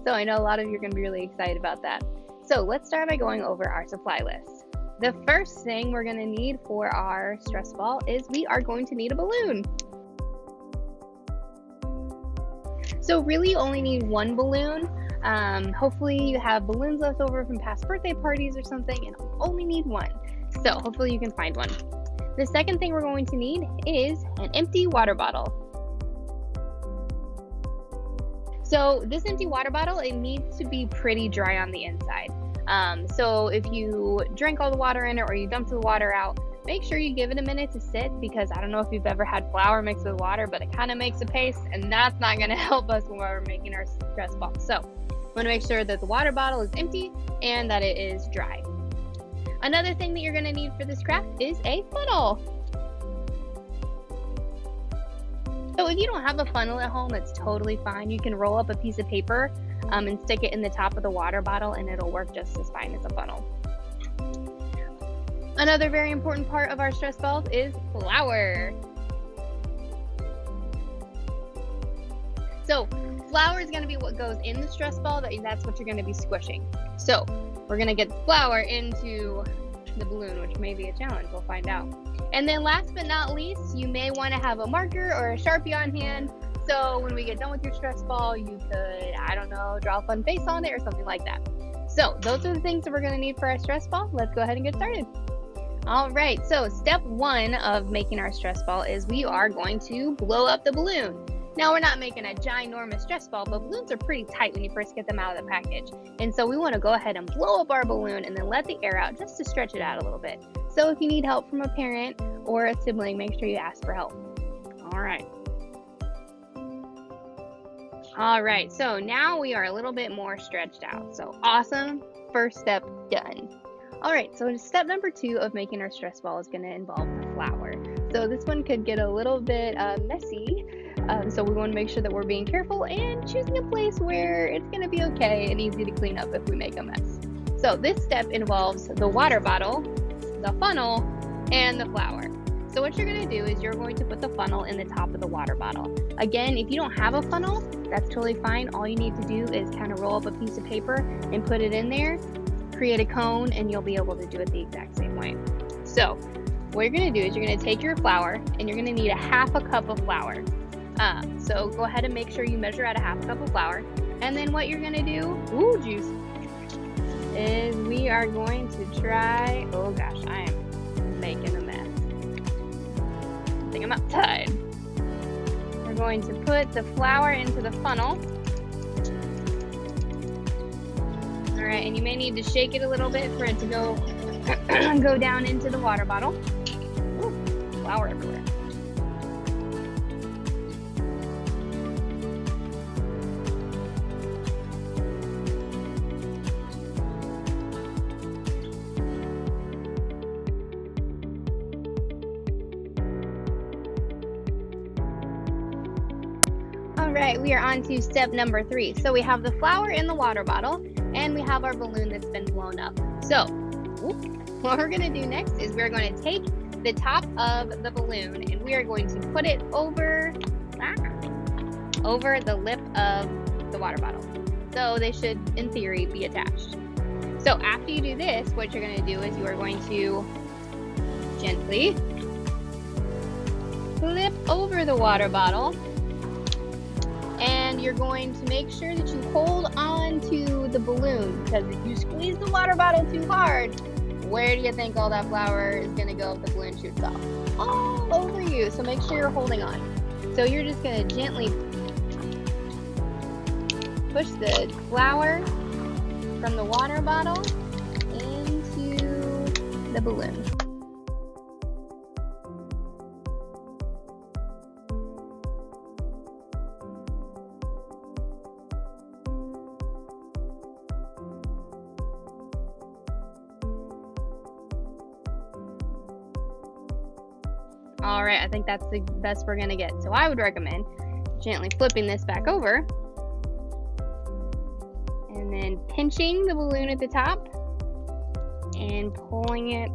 So I know a lot of you are going to be really excited about that. So let's start by going over our supply list. The first thing we're going to need for our stress ball is we are going to need a balloon. So really you only need one balloon. Hopefully you have balloons left over from past birthday parties or something, and you only need one. So hopefully you can find one. The second thing we're going to need is an empty water bottle. So this empty water bottle, it needs to be pretty dry on the inside. So if you drink all the water in it or you dump the water out, make sure you give it a minute to sit, because I don't know if you've ever had flour mixed with water, but it kind of makes a paste, and that's not going to help us when we're making our stress ball. So we want to make sure that the water bottle is empty and that it is dry. Another thing that you're going to need for this craft is a funnel. So if you don't have a funnel at home, that's totally fine. You can roll up a piece of paper and stick it in the top of the water bottle, and it'll work just as fine as a funnel. Another very important part of our stress balls is flour. So flour is going to be what goes in the stress ball. That's what you're going to be squishing. So we're going to get flour into the balloon, which may be a challenge. We'll find out. And then last but not least, you may want to have a marker or a Sharpie on hand. So when we get done with your stress ball, you could, I don't know, draw a fun face on it or something like that. So those are the things that we're going to need for our stress ball. Let's go ahead and get started. All right, so step one of making our stress ball is we are going to blow up the balloon. Now, we're not making a ginormous stress ball, but balloons are pretty tight when you first get them out of the package. And so we want to go ahead and blow up our balloon and then let the air out just to stretch it out a little bit. So if you need help from a parent or a sibling, make sure you ask for help. All right, so now we are a little bit more stretched out. So awesome, first step done. All right, so step number 2 of making our stress ball is going to involve the flour. So this one could get a little bit messy. So we want to make sure that we're being careful and choosing a place where it's going to be okay and easy to clean up if we make a mess. So this step involves the water bottle, the funnel, and the flour. So what you're going to do is you're going to put the funnel in the top of the water bottle. Again, if you don't have a funnel, that's totally fine. All you need to do is kind of roll up a piece of paper and put it in there, create a cone, and you'll be able to do it the exact same way. So what you're going to do is you're going to take your flour, and you're going to need a half a cup of flour. So go ahead and make sure you measure out a half a cup of flour. And then what you're going to do, juice, is we are going to try, oh gosh, I am making a mess. I think I'm outside. We're going to put the flour into the funnel. All right, and you may need to shake it a little bit for it to go down into the water bottle. Ooh, flour everywhere. All right, we are on to step number 3. So we have the flour in the water bottle, and we have our balloon that's been blown up. So what we're going to do next is we're going to take the top of the balloon and we are going to put it over the lip of the water bottle. So they should, in theory, be attached. So after you do this, what you're going to do is you are going to gently flip over the water bottle, and you're going to make sure that you hold on to the balloon, because if you squeeze the water bottle too hard, where do you think all that flour is going to go if the balloon shoots off? All over you. So make sure you're holding on. So you're just going to gently push the flour from the water bottle into the balloon. All right, I think that's the best we're gonna get. So I would recommend gently flipping this back over and then pinching the balloon at the top and pulling it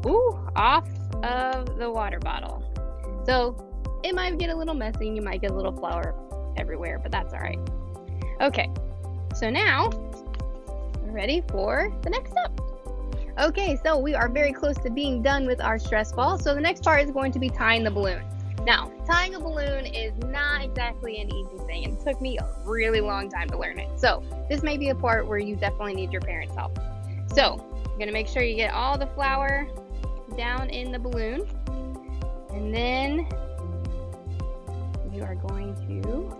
off of the water bottle. So it might get a little messy and you might get a little flour everywhere, but that's all right. Okay, So now, we're ready for the next step. Okay, so we are very close to being done with our stress ball. So the next part is going to be tying the balloon. Now, tying a balloon is not exactly an easy thing. It took me a really long time to learn it. So this may be a part where you definitely need your parents' help. So you're gonna make sure you get all the flour down in the balloon. And then you are going to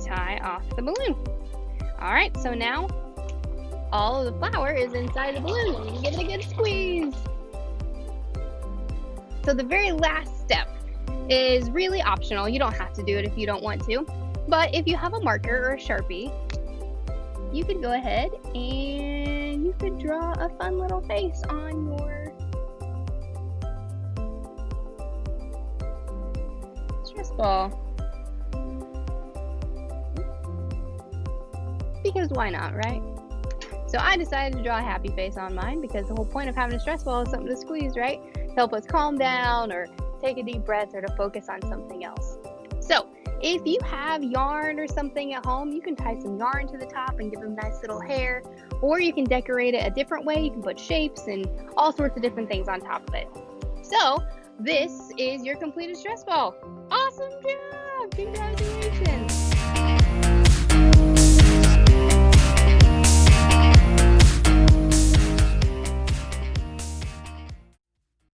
tie off the balloon. All right, so now all of the flour is inside the balloon and you can give it a good squeeze. So the very last step is really optional. You don't have to do it if you don't want to. But if you have a marker or a Sharpie, you could go ahead and you could draw a fun little face on your stress ball. Because why not, right? So I decided to draw a happy face on mine because the whole point of having a stress ball is something to squeeze, right? To help us calm down or take a deep breath or to focus on something else. So if you have yarn or something at home, you can tie some yarn to the top and give them nice little hair, or you can decorate it a different way. You can put shapes and all sorts of different things on top of it. So this is your completed stress ball. Awesome